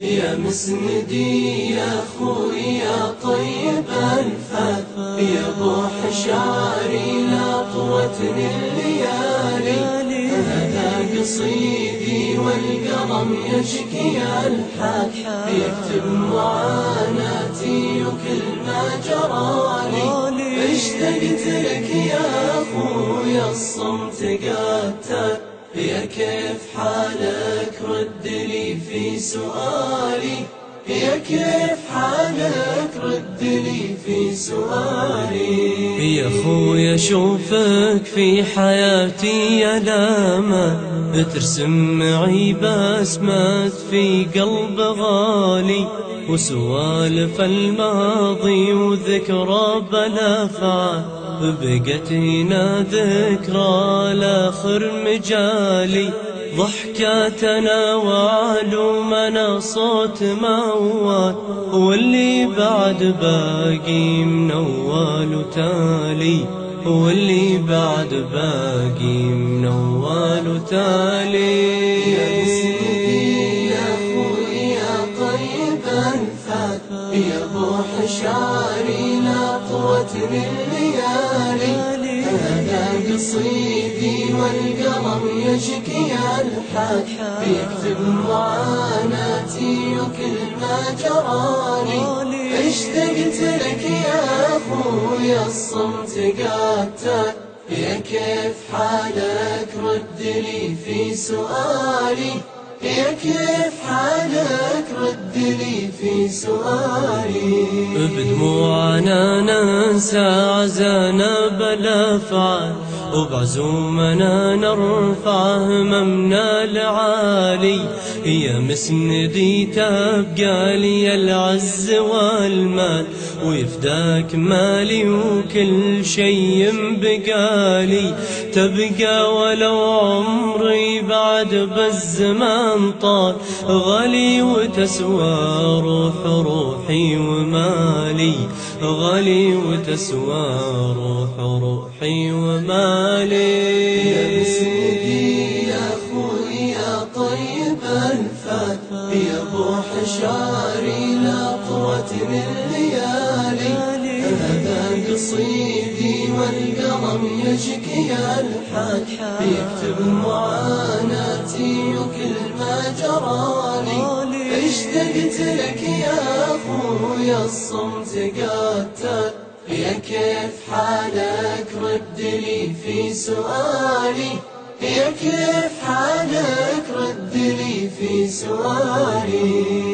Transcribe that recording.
يا مسندي يا خوي يا طيب الفات، يا بوح شعري لا طوتني الليالي، هذا قصيدي والقلم يشكي الحال، يكتب معاناتي وكل ما جرالي. اشتقت لك يا خوي الصمت قتال، يا كيف حالك رد لي في سؤالي، يا كيف حالك رد لي في سؤالي. يا خويا اشوفك في حياتي يا لاما، ترسم معي بسمات في قلب غالي، وسوالف الماضي وذكرى بالافعال، بقت هنا ذكرى لاخر مجالي. ضحكاتنا وعلومنا صوت موال، واللي بعد باقي منوال وتالي، واللي بعد باقي منوال وتالي. يا مسندي يا خوي يا طيب الفات، يا بوح شعري لا طوتني الليالي، هذا قصيدي والقلم يشكي الحال، يكتب معاناتي وكل ما جرالي. اشتقت لك يا خوي الصمت قتال، يا كيف حالك رد لي في سؤالي، يا كيف حالك رد لي في سؤالي. بدموعنا ننسى عزانا بالافعال، وبعزومنا نرفع هممنا العالي. يا مسندي تبقى لي العز والمال، ويفداك مالي وكل شي بقالي. تبقى ولو عمري بعد بالزمان طال، غالي وتسوى روحي ومالي، غالي وتسوى روحي ومالي. يا مسندي يا خوي يا طيب الفات، يا بوح شعري لا طوتني الليالي، هذا قصيدي والقلم يشكي الحال، يكتب معاناتي وكل ما جرالي. اشتقت لك يا خوي الصمت قتال، يا كيف حالك رد لي في سؤالي، يا كيف حالك رد لي في سؤالي.